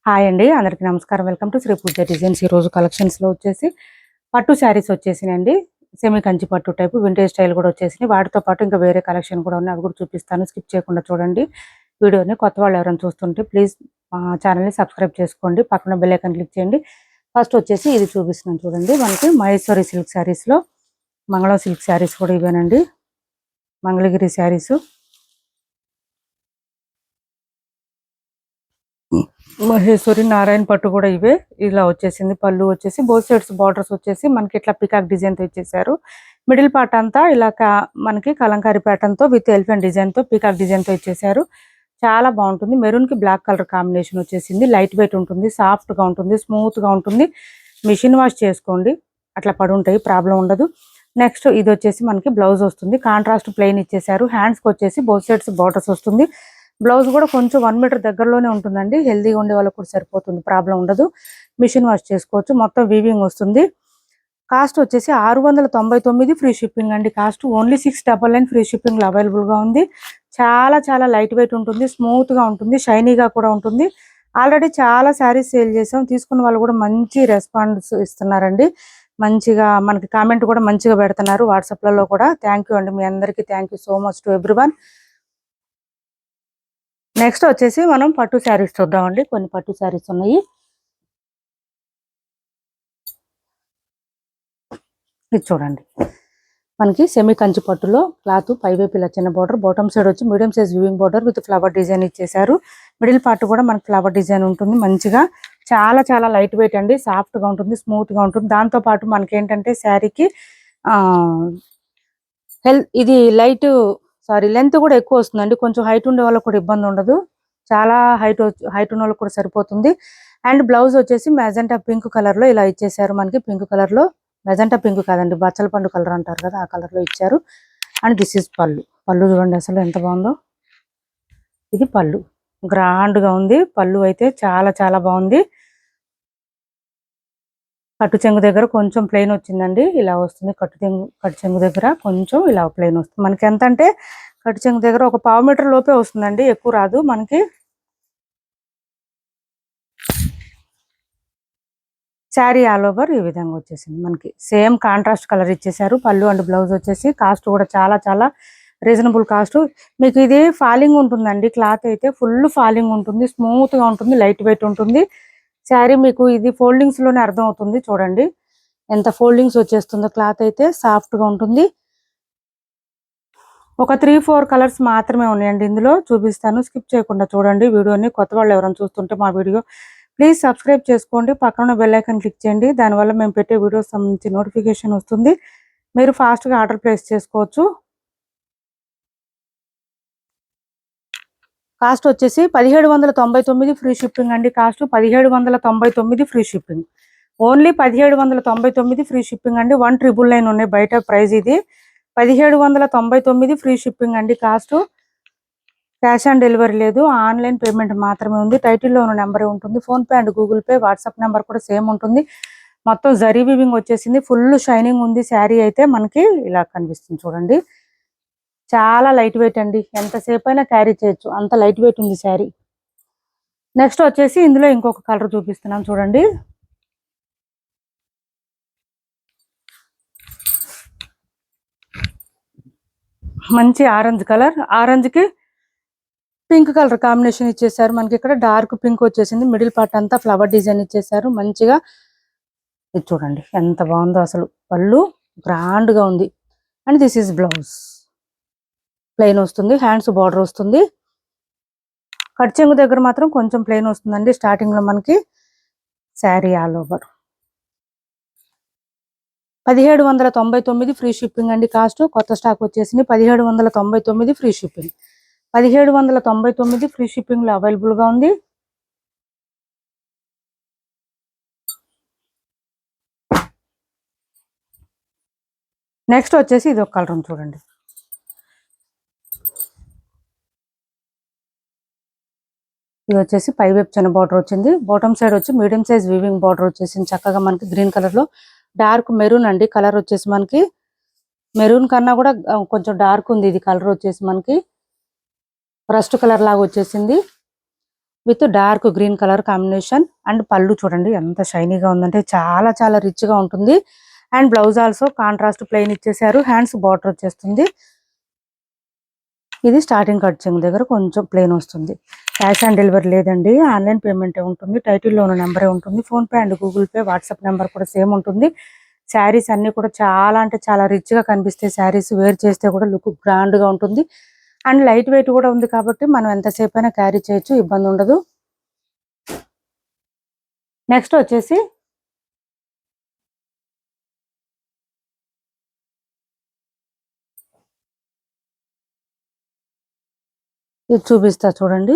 Hi అండి, అందరికీ నమస్కారం. Welcome to Shri Pooja designs. ఈ రోజు కలెక్షన్స్ లో వచ్చేసి పట్టు శారీస్ వచ్చేసినండి. సెమీ కంచి పట్టు టైపు వింటేజ్ స్టైల్ కూడా వచ్చేసినాయి. వాటితో పాటు ఇంకా వేరే కలెక్షన్ కూడా ఉన్నాయి, అవి కూడా చూపిస్తాను. స్కిప్ చేయకుండా చూడండి వీడియోని. కొత్త వాళ్ళు ఎవరైనా చూస్తుంటే ప్లీజ్ మా ఛానల్ని సబ్స్క్రైబ్ చేసుకోండి, పక్కన బెల్ ఐకాన్ క్లిక్ చేయండి. ఫస్ట్ వచ్చేసి ఇది చూపిస్తున్నాను చూడండి. మనకి మహేశ్వరి సిల్క్ శారీస్లో మంగళం సిల్క్ శారీస్ కూడా ఇవేనండి. మంగళగిరి శారీస్, మహేశ్వరి, నారాయణ పట్టు కూడా ఇవే. ఇలా వచ్చేసింది. పళ్ళు వచ్చేసి బోత్ సైడ్స్ బార్డర్స్ వచ్చేసి మనకి ఇట్లా పికాక్ డిజైన్ తో ఇచ్చేసారు. మిడిల్ పార్ట్ అంతా ఇలా మనకి కలంకారీ ప్యాటర్న్ తో విత్ ఎలిఫెంట్ డిజైన్ తో పికాక్ డిజైన్ తో ఇచ్చేసారు. చాలా బాగుంటుంది. మెరూన్ కి బ్లాక్ కలర్ కాంబినేషన్ వచ్చేసింది. లైట్ వెయిట్ ఉంటుంది, సాఫ్ట్ గా ఉంటుంది, స్మూత్ గా ఉంటుంది. మిషన్ వాష్ చేసుకోండి, అట్లా పడి ఉంటాయి, ప్రాబ్లం ఉండదు. నెక్స్ట్ ఇది వచ్చేసి మనకి బ్లౌజ్ వస్తుంది. కాంట్రాస్ట్ ప్లెయిన్ ఇచ్చేసారు. హ్యాండ్స్ కి వచ్చేసి బోత్ సైడ్స్ బార్డర్స్ వస్తుంది. బ్లౌజ్ కూడా కొంచెం 1 మీటర్ దగ్గరలోనే ఉంటుందండి. హెల్దీగా ఉండే వాళ్ళకి కూడా సరిపోతుంది, ప్రాబ్లం ఉండదు. మిషన్ వాష్ చేసుకోవచ్చు. మొత్తం వీవింగ్ వస్తుంది. కాస్ట్ వచ్చేసి 699 ఫ్రీ షిప్పింగ్ అండి. కాస్ట్ ఓన్లీ 699 ఫ్రీ షిప్పింగ్ లో అవైలబుల్ గా ఉంది. చాలా చాలా లైట్ వెయిట్ ఉంటుంది, స్మూత్ గా ఉంటుంది, షైనీగా కూడా ఉంటుంది. ఆల్రెడీ చాలా శారీస్ సేల్ చేసాం, తీసుకున్న వాళ్ళు కూడా మంచి రెస్పాన్స్ ఇస్తున్నారండి. మంచిగా మనకి కామెంట్ కూడా మంచిగా పెడుతున్నారు వాట్సాప్లలో కూడా. థ్యాంక్ యూ అండి, మీ అందరికీ thank you so much to everyone. Next వచ్చేసి మనం పట్టు శారీస్ చూద్దామండి. కొన్ని పట్టు శారీస్ ఉన్నాయి. ఇది చూడండి, మనకి సెమీ కంచి పట్టులో క్లాత్ పైవైపు ఇలా చిన్న బార్డర్, బాటమ్ సైడ్ వచ్చి medium size weaving border with flower design ఇచ్చేసారు. మిడిల్ పార్ట్ కూడా మనకి ఫ్లవర్ డిజైన్ ఉంటుంది. మంచిగా చాలా చాలా లైట్ వెయిట్ అండి, సాఫ్ట్ గా ఉంటుంది, స్మూత్ గా ఉంటుంది. దాంతో పాటు మనకి ఏంటంటే శారీకి ఇది లెంత్ కూడా ఎక్కువ వస్తుందండి. కొంచెం హైట్ ఉండే వాళ్ళకి కూడా ఇబ్బంది ఉండదు. చాలా హైట్ ఉన్న వాళ్ళకి కూడా సరిపోతుంది. అండ్ బ్లౌజ్ వచ్చేసి మెజెంటా పింక్ కలర్ లో ఇలా ఇచ్చేసారు. మనకి పింక్ కలర్ లో, మెజెంటా పింక్ కాదండి, బచ్చల పండు కలర్ అంటారు కదా, ఆ కలర్ లో ఇచ్చారు. అండ్ దిస్ ఇస్ పళ్ళు. పళ్ళు చూడండి అసలు ఎంత బాగుందో. ఇది పళ్ళు, గ్రాండ్ గా ఉంది. పళ్ళు అయితే చాలా చాలా బాగుంది. కట్టు చెంగు దగ్గర కొంచెం ప్లెయిన్ వచ్చిందండి, ఇలా వస్తుంది. కట్టు చెంగు దగ్గర కొంచెం ఇలా ప్లెయిన్ వస్తుంది. మనకి ఎంత అంటే కట్టు చెంగు దగ్గర ఒక 1/2 మీటర్ లోపే వస్తుందండి, ఎక్కువ రాదు మనకి. శారీ ఆల్ ఓవర్ ఈ విధంగా వచ్చేసింది. మనకి సేమ్ కాంట్రాస్ట్ కలర్ ఇచ్చేసారు. పళ్ళు అండ్ బ్లౌజ్ వచ్చేసి. కాస్ట్ కూడా చాలా చాలా రీజనబుల్ కాస్ట్. మీకు ఇది ఫాలింగ్ ఉంటుందండి. క్లాత్ అయితే ఫుల్ ఫాలింగ్ ఉంటుంది, స్మూత్ గా ఉంటుంది, లైట్ వెయిట్ ఉంటుంది. శారీ మీకు ఇది ఫోల్డింగ్స్ లోనే అర్థం అవుతుంది. చూడండి ఎంత ఫోల్డింగ్స్ వచ్చేస్తుందో. క్లాత్ అయితే సాఫ్ట్ గా ఉంటుంది. ఒక 3-4 కలర్స్ మాత్రమే ఉన్నాయండి ఇందులో. చూపిస్తాను, స్కిప్ చేయకుండా చూడండి వీడియోని. కొత్త వాళ్ళు ఎవరైనా చూస్తుంటే మా వీడియో ప్లీజ్ సబ్స్క్రైబ్ చేసుకోండి, పక్కన బెల్ ఐకాన్ క్లిక్ చేయండి. దానివల్ల మేము పెట్టే వీడియోస్ సంబంధించి నోటిఫికేషన్ వస్తుంది. మీరు ఫాస్ట్గా ఆర్డర్ ప్లేస్ చేసుకోవచ్చు. కాస్ట్ వచ్చేసి 1799 ఫ్రీ షిప్పింగ్ అండి. Cost 1799 free shipping. Only 1799 free shipping అండి. 1999 ఉన్నాయి బయట ప్రైస్. ఇది 1799 ఫ్రీ షిప్పింగ్ అండి. కాస్ట్ క్యాష్ ఆన్ డెలివరీ లేదు, ఆన్లైన్ పేమెంట్ మాత్రమే ఉంది. టైటిల్లో ఉన్న నెంబరే ఉంటుంది. PhonePe and Google pay, WhatsApp number కూడా సేమ్ ఉంటుంది. మొత్తం జరీ వీవింగ్ వచ్చేసింది. ఫుల్ షైనింగ్ ఉంది. శారీ అయితే మనకి ఇలా కనిపిస్తుంది చూడండి. చాలా లైట్ వెయిట్ అండి, ఎంతసేపు అయినా క్యారీ చేయొచ్చు, అంత లైట్ వెయిట్ ఉంది శారీ. నెక్స్ట్ వచ్చేసి ఇందులో ఇంకొక కలర్ చూపిస్తున్నాం చూడండి. మంచి ఆరెంజ్ కలర్, ఆరెంజ్ కి పింక్ కలర్ కాంబినేషన్ ఇచ్చేసారు. మనకి ఇక్కడ డార్క్ పింక్ వచ్చేసింది. మిడిల్ పార్ట్ అంతా ఫ్లవర్ డిజైన్ ఇచ్చేసారు మంచిగా. ఇది చూడండి ఎంత బాగుందో అసలు. పళ్ళు గ్రాండ్ గా ఉంది. And this is blouse. Plain వస్తుంది, హ్యాండ్స్ బార్డర్ వస్తుంది. కట్ చెంగు దగ్గర మాత్రం కొంచెం ప్లెయిన్ వస్తుందండి స్టార్టింగ్ లో మనకి. Sari all over 1799 free shipping అండి. కాస్ట్ కొత్త స్టాక్ వచ్చేసింది. 1799 ఫ్రీ షిప్పింగ్. 1799 ఫ్రీ షిప్పింగ్ లో అవైలబుల్ గా ఉంది. నెక్స్ట్ వచ్చేసి ఇది ఒక కలర్ చూడండి. ఇది వచ్చేసి పై వైపు చిన్న బార్డర్ వచ్చింది. బాటమ్ సైడ్ వచ్చి మీడియం సైజ్ వీవింగ్ బార్డర్ వచ్చేసింది. చక్కగా మనకి గ్రీన్ కలర్ లో, డార్క్ మెరూన్ అండి కలర్ వచ్చేసి. మనకి మెరూన్ కన్నా కూడా కొంచెం డార్క్ ఉంది ఇది కలర్ వచ్చేసి. మనకి రస్ట్ కలర్ లాగా వచ్చేసింది. With dark green colour combination. And పళ్ళు చూడండి ఎంత షైనీగా ఉందంటే చాలా చాలా రిచ్ గా ఉంటుంది. And blouse also contrast plain ఇచ్చేసారు. హ్యాండ్స్ బార్డర్ వచ్చేస్తుంది. ఇది స్టార్టింగ్ కట్ చెంగు దగ్గర కొంచెం ప్లెయిన్ వస్తుంది. క్యాష్ ఆన్ డెలివరీ లేదండి, ఆన్లైన్ పేమెంటే ఉంటుంది. టైటిల్లో ఉన్న నెంబరే ఉంటుంది. PhonePe and Google pay WhatsApp number కూడా సేమ్ ఉంటుంది. శారీస్ అన్ని కూడా చాలా అంటే చాలా రిచ్ గా కనిపిస్తాయి. శారీస్ వేర్ చేస్తే కూడా లుక్ గ్రాండ్ గా ఉంటుంది. అండ్ లైట్ వెయిట్ కూడా ఉంది కాబట్టి మనం ఎంతసేపు అయినా క్యారీ చేయొచ్చు, ఇబ్బంది ఉండదు. నెక్స్ట్ వచ్చేసి ఇది చూపిస్తా చూడండి.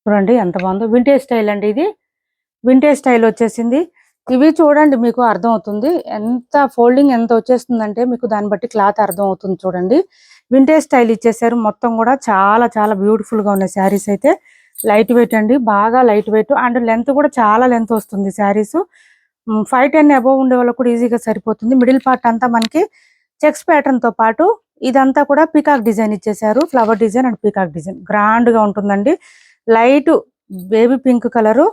చూడండి ఎంత బాగుందో. వింటేజ్ స్టైల్ అండి ఇది. వింటేజ్ స్టైల్ వచ్చేసింది. ఇవి చూడండి మీకు అర్థం అవుతుంది ఎంత ఫోల్డింగ్ ఎంత వచ్చేస్తుందంటే మీకు దాన్ని బట్టి క్లాత్ అర్థం అవుతుంది. చూడండి వింటేజ్ స్టైల్ ఇచ్చేసారు. మొత్తం కూడా చాలా చాలా బ్యూటిఫుల్ గా ఉన్నాయి శారీస్ అయితే. లైట్ వెయిట్ అండి, బాగా లైట్ వెయిట్. అండ్ లెంత్ కూడా చాలా లెంత్ వస్తుంది శారీస్. 5'10" అబోవ్ ఉండే వాళ్ళకు కూడా ఈజీగా సరిపోతుంది. మిడిల్ పార్ట్ అంతా మనకి చెక్స్ ప్యాటర్న్ తో పాటు ఇదంతా కూడా పీకాక్ డిజైన్ ఇచ్చేసారు. Flower design and peacock design grand గా ఉంటుందండి. Light baby pink colour,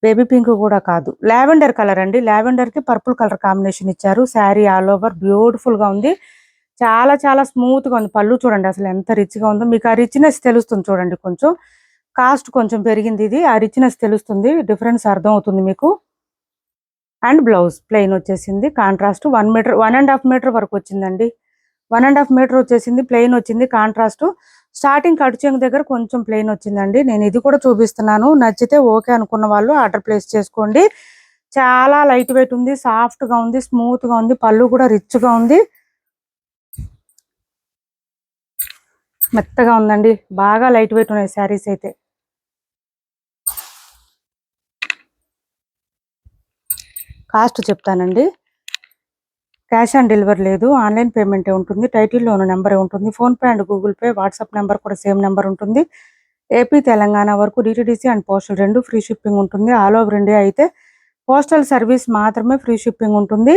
baby pink కూడా కాదు, లావెండర్ కలర్ అండి. లావెండర్ కి పర్పుల్ కలర్ కాంబినేషన్ ఇచ్చారు. శారీ ఆల్ ఓవర్ బ్యూటిఫుల్ గా ఉంది. చాలా చాలా స్మూత్ గా ఉంది. పళ్ళు చూడండి అసలు ఎంత రిచ్ గా ఉందో. మీకు ఆ రిచ్నెస్ తెలుస్తుంది చూడండి. కొంచెం కాస్ట్ కొంచెం పెరిగింది ఇది, ఆ రిచ్నెస్ తెలుస్తుంది, డిఫరెన్స్ అర్థం అవుతుంది మీకు. అండ్ బ్లౌజ్ ప్లెయిన్ వచ్చేసింది. కాంట్రాస్ట్ 1 మీటర్ 1.5 మీటర్ వరకు వచ్చిందండి. 1.5 మీటర్ వచ్చేసింది. ప్లెయిన్ వచ్చింది కాంట్రాస్ట్. స్టార్టింగ్ కట్ చెంగు దగ్గర కొంచెం ప్లెయిన్ వచ్చిందండి. నేను ఇది కూడా చూపిస్తున్నాను. నచ్చితే ఓకే అనుకున్న వాళ్ళు ఆర్డర్ ప్లేస్ చేసుకోండి. చాలా లైట్ వెయిట్ ఉంది, సాఫ్ట్ గా ఉంది, స్మూత్ గా ఉంది. పళ్ళు కూడా రిచ్ గా ఉంది, మెత్తగా ఉందండి. బాగా లైట్ వెయిట్ ఉన్నాయి శారీస్ అయితే. కాస్ట్ చెప్తానండి. క్యాష్ ఆన్ డెలివరీ లేదు, ఆన్లైన్ పేమెంటే ఉంటుంది. టైటిల్లో ఉన్న నెంబరే ఉంటుంది. PhonePe and Google pay WhatsApp number కూడా సేమ్ నెంబర్ ఉంటుంది. ఏపీ తెలంగాణ వరకు DTDC and postal 2 free shipping ఉంటుంది. ఆల్ ఓవర్ ఇండియా అయితే పోస్టల్ సర్వీస్ మాత్రమే ఫ్రీ షిప్పింగ్ ఉంటుంది.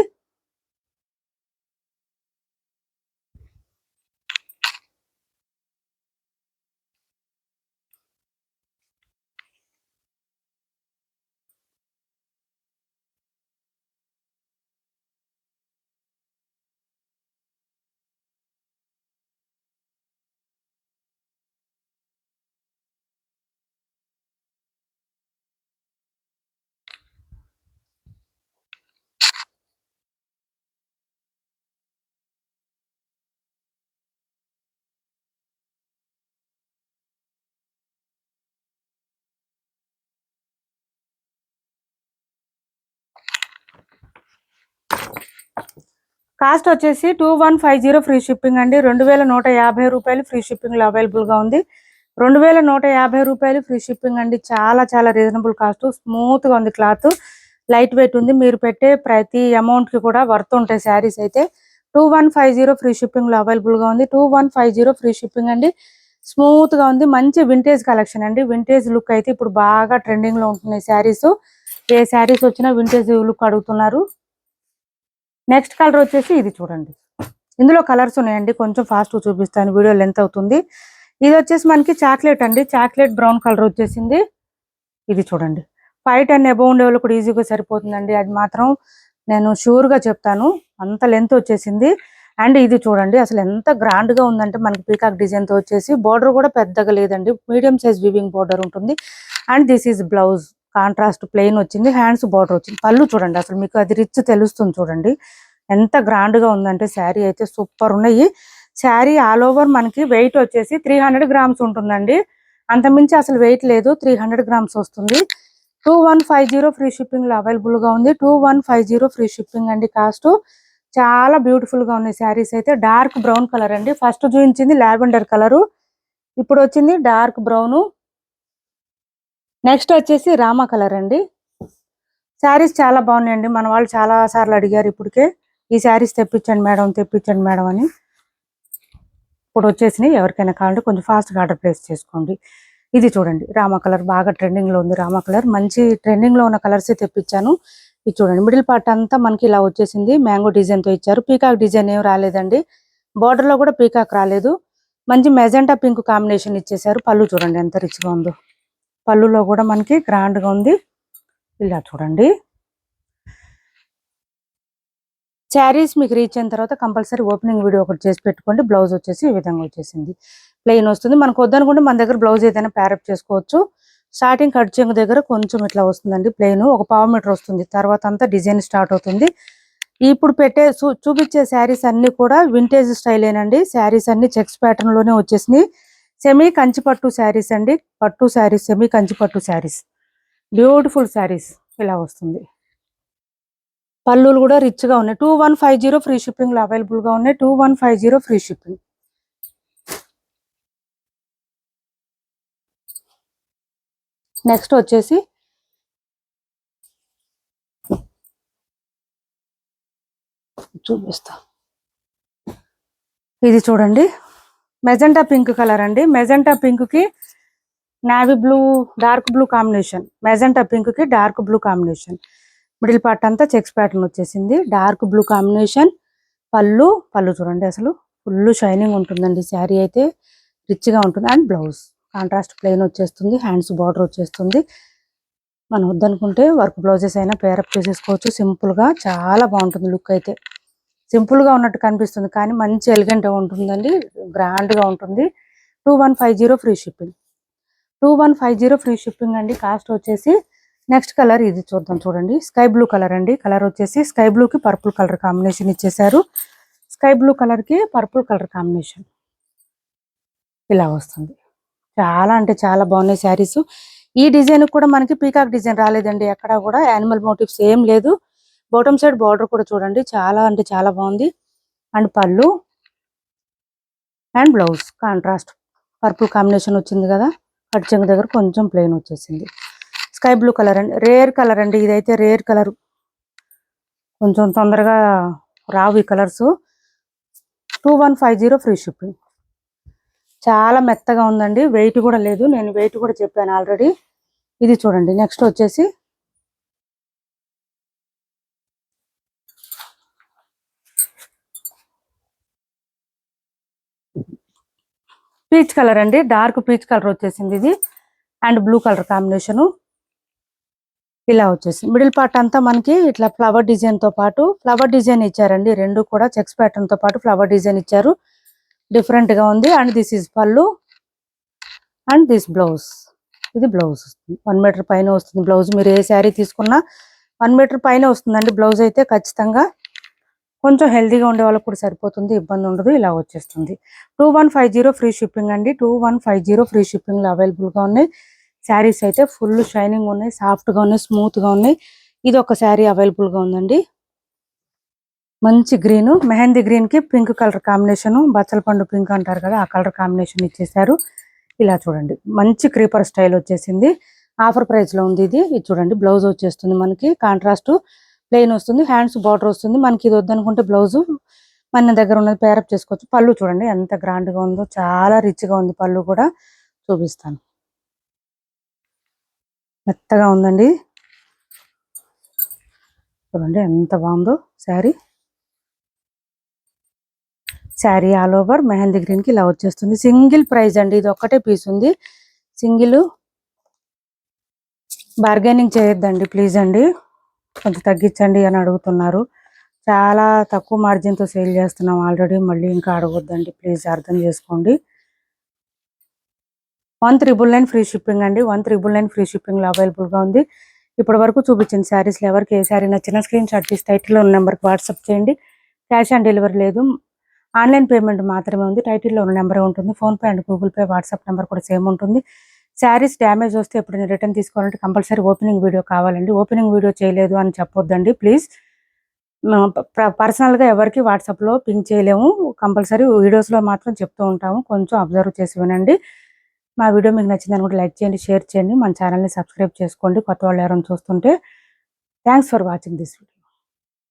కాస్ట్ వచ్చేసి 2150 ఫ్రీ షిప్పింగ్ అండి. 2150 రూపాయలు ఫ్రీ షిప్పింగ్ లో అవైలబుల్ గా ఉంది. 2150 రూపాయలు ఫ్రీ షిప్పింగ్ అండి. చాలా చాలా రీజనబుల్ కాస్ట్. స్మూత్ గా ఉంది క్లాత్, లైట్ వెయిట్ ఉంది. మీరు పెట్టే ప్రతి అమౌంట్ కి కూడా వర్త్ ఉంటాయి శారీస్ అయితే. 2150 ఫ్రీ షిప్పింగ్ లో అవైలబుల్ గా ఉంది. 2150 ఫ్రీ షిప్పింగ్ అండి. స్మూత్ గా ఉంది. మంచి వింటేజ్ కలెక్షన్ అండి. వింటేజ్ లుక్ అయితే ఇప్పుడు బాగా ట్రెండింగ్ లో ఉంటున్నాయి శారీస్. ఏ శారీస్ వచ్చినా వింటేజ్ లుక్ అడుగుతున్నారు. నెక్స్ట్ కలర్ వచ్చేసి ఇది చూడండి. ఇందులో కలర్స్ ఉన్నాయండి, కొంచెం ఫాస్ట్ చూపిస్తాను, వీడియో లెంత్ అవుతుంది. ఇది వచ్చేసి మనకి చాక్లెట్ అండి. చాక్లెట్ బ్రౌన్ కలర్ వచ్చేసింది. ఇది చూడండి 5'10" అబోవ్ ఉండే వాళ్ళు కూడా ఈజీగా సరిపోతుందండి. అది మాత్రం నేను షూర్ గా చెప్తాను, అంత లెంత్ వచ్చేసింది. అండ్ ఇది చూడండి అసలు ఎంత గ్రాండ్ గా ఉందంటే మనకి పీకాక్ డిజైన్ తో వచ్చేసి బోర్డర్ కూడా పెద్దగా లేదండి, మీడియం సైజ్ వీవింగ్ బోర్డర్ ఉంటుంది. And this is blouse contrast plain వచ్చింది. హ్యాండ్స్ బార్డర్ వచ్చింది. పళ్ళు చూడండి అసలు మీకు అది రిచ్ తెలుస్తుంది. చూడండి ఎంత గ్రాండ్ గా ఉందంటే శారీ అయితే సూపర్ ఉన్నాయి. శారీ ఆల్ ఓవర్ మనకి వెయిట్ వచ్చేసి 300 గ్రామ్స్ ఉంటుందండి. అంతమించి అసలు వెయిట్ లేదు, 300 గ్రామ్స్ వస్తుంది. 2150 ఫ్రీ షిప్పింగ్ లో అవైలబుల్ గా ఉంది. 2150 ఫ్రీ షిప్పింగ్ అండి. కాస్ట్ చాలా బ్యూటిఫుల్ గా ఉన్నాయి శారీస్ అయితే. డార్క్ బ్రౌన్ కలర్ అండి. ఫస్ట్ చూపించింది లావెండర్ కలరు, ఇప్పుడు వచ్చింది డార్క్ బ్రౌన్. నెక్స్ట్ వచ్చేసి రామా కలర్ అండి. శారీస్ చాలా బాగున్నాయండి. మన వాళ్ళు చాలా సార్లు అడిగారు ఇప్పటికే, ఈ శారీస్ తెప్పించండి మేడం, తెప్పించండి మేడం అని. ఇప్పుడు వచ్చేసినాయి. ఎవరికైనా కావాలంటే కొంచెం ఫాస్ట్గా ఆర్డర్ ప్లేస్ చేసుకోండి. ఇది చూడండి రామా కలర్, బాగా ట్రెండింగ్ లో ఉంది. రామా కలర్ మంచి ట్రెండింగ్ లో ఉన్న కలర్స్ తెప్పించాను. ఇది చూడండి మిడిల్ పార్ట్ అంతా మనకి ఇలా వచ్చేసింది. మ్యాంగో డిజైన్ తో ఇచ్చారు. పీకాక్ డిజైన్ ఏం రాలేదండి. బార్డర్ లో కూడా పీకాక్ రాలేదు, మంచి మెజెంటా పింక్ కాంబినేషన్ ఇచ్చేసారు. పళ్ళు చూడండి ఎంత రిచ్ గా ఉందో, పళ్ళులో కూడా మనకి గ్రాండ్ గా ఉంది. ఇలా చూడండి. శారీస్ మీకు రీచ్ అయిన తర్వాత కంపల్సరీ ఓపెనింగ్ వీడియో ఒకటి చేసి పెట్టుకోండి. బ్లౌజ్ వచ్చేసి ఈ విధంగా వచ్చేసింది, ప్లెయిన్ వస్తుంది. మనకు వద్దనుకుంటే మన దగ్గర బ్లౌజ్ ఏదైనా ప్యారప్ చేసుకోవచ్చు. స్టార్టింగ్ కట్ చెంగు దగ్గర కొంచెం ఇట్లా వస్తుందండి ప్లెయిన్, ఒక 1/2 మీటర్ వస్తుంది. తర్వాత అంతా డిజైన్ స్టార్ట్ అవుతుంది. ఇప్పుడు పెట్టే చూపించే శారీస్ అన్ని కూడా వింటేజ్ స్టైలేనండి. శారీస్ అన్ని చెక్స్ ప్యాటర్న్ లోనే వచ్చేసినాయి. సెమీ కంచి పట్టు శారీస్ అండి, పట్టు శారీస్, సెమీ కంచి పట్టు శారీస్, బ్యూటిఫుల్ శారీస్. ఇలా వస్తుంది. పళ్ళులు కూడా రిచ్ గా ఉన్నాయి. 2150 ఫ్రీ షిప్పింగ్ లో అవైలబుల్ గా ఉన్నాయి. 2150 ఫ్రీ షిప్పింగ్. నెక్స్ట్ వచ్చేసి చూపిస్తా, ఇది చూడండి మెజెంటా పింక్ కలర్ అండి. మెజెంటా పింక్ కి navy blue, dark blue combination. Magenta pink కి dark blue combination. Middle part అంతా చెక్స్ ప్యాటర్న్ వచ్చేసింది, డార్క్ బ్లూ కాంబినేషన్. పళ్ళు చూడండి, అసలు ఫుల్ షైనింగ్ ఉంటుందండి. శారీ అయితే రిచ్ గా ఉంటుంది. అండ్ బ్లౌజ్ కాంట్రాస్ట్ ప్లెయిన్ వచ్చేస్తుంది, హ్యాండ్స్ బార్డర్ వచ్చేస్తుంది. మనం వద్దనుకుంటే వర్క్ బ్లౌజెస్ అయినా పేరప్ చేసేసుకోవచ్చు. సింపుల్ గా చాలా బాగుంటుంది. లుక్ అయితే సింపుల్ గా ఉన్నట్టు కనిపిస్తుంది, కానీ మంచి ఎలిగెంట్ గా ఉంటుందండి, గ్రాండ్ గా ఉంటుంది. 2150 ఫ్రీ షిప్పింగ్. 2150 ఫ్రీ షిప్పింగ్ అండి. కాస్ట్ వచ్చేసి నెక్స్ట్ కలర్ ఇది చూద్దాం. చూడండి స్కై బ్లూ కలర్ అండి. కలర్ వచ్చేసి స్కై బ్లూ కి పర్పుల్ కలర్ కాంబినేషన్ ఇచ్చేసారు. స్కై బ్లూ కలర్ కి పర్పుల్ కలర్ కాంబినేషన్ ఇలా వస్తుంది. చాలా అంటే చాలా బాగున్నాయి శారీస్. ఈ డిజైన్ కూడా మనకి పీకాక్ డిజైన్ రాలేదండి, ఎక్కడ కూడా యానిమల్ మోటివ్స్ ఏం లేదు. బాటమ్ సైడ్ బార్డర్ కూడా చూడండి, చాలా అంటే చాలా బాగుంది. అండ్ పళ్ళు and blouse contrast purple combination వచ్చింది కదా. కట్ చెంగు దగ్గర కొంచెం ప్లెయిన్ వచ్చేసింది. స్కై బ్లూ కలర్ అండి, రేర్ కలర్ అండి. ఇదైతే రేర్ కలర్, కొంచెం తొందరగా రావు ఈ కలర్స్. 2150 free shipping. చాలా మెత్తగా ఉందండి, వెయిట్ కూడా లేదు. నేను వెయిట్ కూడా చెప్పాను ఆల్రెడీ. ఇది చూడండి. నెక్స్ట్ వచ్చేసి పీచ్ కలర్ అండి, డార్క్ పీచ్ కలర్ వచ్చేసింది ఇది. అండ్ బ్లూ కలర్ కాంబినేషను ఇలా వచ్చేసి మిడిల్ పార్ట్ అంతా మనకి ఇట్లా ఫ్లవర్ డిజైన్ తో పాటు ఫ్లవర్ డిజైన్ ఇచ్చారండి. రెండు కూడా చెక్స్ ప్యాటర్న్ తో పాటు ఫ్లవర్ డిజైన్ ఇచ్చారు, డిఫరెంట్ గా ఉంది. అండ్ దిస్ ఈజ్ పళ్ళు అండ్ దిస్ బ్లౌజ్. ఇది బ్లౌజ్ వస్తుంది, 1 మీటర్ పైన వస్తుంది బ్లౌజ్. మీరు ఏ శారీ తీసుకున్నా 1 మీటర్ పైన వస్తుందండి బ్లౌజ్ అయితే ఖచ్చితంగా. కొంచెం హెల్దీగా ఉండే వాళ్ళకి కూడా సరిపోతుంది, ఇబ్బంది ఉండదు. ఇలా వచ్చేస్తుంది. 2150 ఫ్రీ షిప్పింగ్ అండి. 2150 ఫ్రీ షిప్పింగ్ లో అవైలబుల్ గా ఉన్నాయి. శారీస్ అయితే ఫుల్ షైనింగ్ ఉన్నాయి, సాఫ్ట్ గా ఉన్నాయి, స్మూత్ గా ఉన్నాయి. ఇది ఒక శారీ అవైలబుల్ గా ఉందండి. మంచి గ్రీన్, మెహందీ గ్రీన్ కి పింక్ కలర్ కాంబినేషన్, బచ్చల పండు పింక్ అంటారు కదా, ఆ కలర్ కాంబినేషన్ ఇచ్చేసారు. ఇలా చూడండి, మంచి క్రీపర్ స్టైల్ వచ్చేసింది. ఆఫర్ ప్రైస్ లో ఉంది ఇది. ఇది చూడండి, బ్లౌజ్ వచ్చేస్తుంది మనకి కాంట్రాస్ట్ ప్లెయిన్ వస్తుంది, హ్యాండ్స్ బార్డర్ వస్తుంది. మనకి ఇది వద్దనుకుంటే బ్లౌజ్ మన దగ్గర ఉన్నది పేరప్ చేసుకోవచ్చు. పళ్ళు చూడండి ఎంత గ్రాండ్ గా ఉందో, చాలా రిచ్ గా ఉంది. పళ్ళు కూడా చూపిస్తాను, మెత్తగా ఉందండి. చూడండి ఎంత బాగుందో sari. Sari all over mehndi green కి ఇలా వచ్చేస్తుంది. సింగిల్ ప్రైస్ అండి, ఇది ఒక్కటే పీస్ ఉంది. సింగిల్, బార్గెనింగ్ చేయొద్దండి ప్లీజ్ అండి, కొంచెం తగ్గించండి అని అడుగుతున్నారు. చాలా తక్కువ మార్జిన్ తో సేల్ చేస్తున్నాం ఆల్రెడీ, మళ్ళీ ఇంకా అడగొద్దండి ప్లీజ్, అర్థం చేసుకోండి. 1399 ఫ్రీ షిప్పింగ్ అండి. 1399 ఫ్రీ షిప్పింగ్ లో అవైలబుల్ గా ఉంది. ఇప్పటి వరకు చూపించిన శారీస్ లో ఎవరికి ఏ శారీ నచ్చిన స్క్రీన్ షాట్ తీసి టైటిల్లో ఉన్న నెంబర్కి వాట్సాప్ చేయండి. క్యాష్ ఆన్ డెలివరీ లేదు, ఆన్లైన్ పేమెంట్ మాత్రమే ఉంది. టైటిల్లో ఉన్న నెంబర్ ఉంటుంది. PhonePe and Google pay, WhatsApp number కూడా సేమ్ ఉంటుంది. శారీస్ డ్యామేజ్ వస్తే ఎప్పుడైనా రిటర్న్ తీసుకోవాలంటే కంపల్సరీ ఓపెనింగ్ వీడియో కావాలండి. ఓపెనింగ్ వీడియో చేయలేదు అని చెప్పొద్దండి ప్లీజ్. పర్సనల్గా ఎవరికి వాట్సాప్లో పింక్ చేయలేము, కంపల్సరీ వీడియోస్లో మాత్రం చెప్తూ ఉంటాము. కొంచెం అబ్జర్వ్ చేసి వినండి. మా వీడియో మీకు నచ్చిందని కూడా లైక్ చేయండి, షేర్ చేయండి. మన ఛానల్ని సబ్స్క్రైబ్ చేసుకోండి కొత్త వాళ్ళు ఎవరైనా చూస్తుంటే. Thanks for watching this video.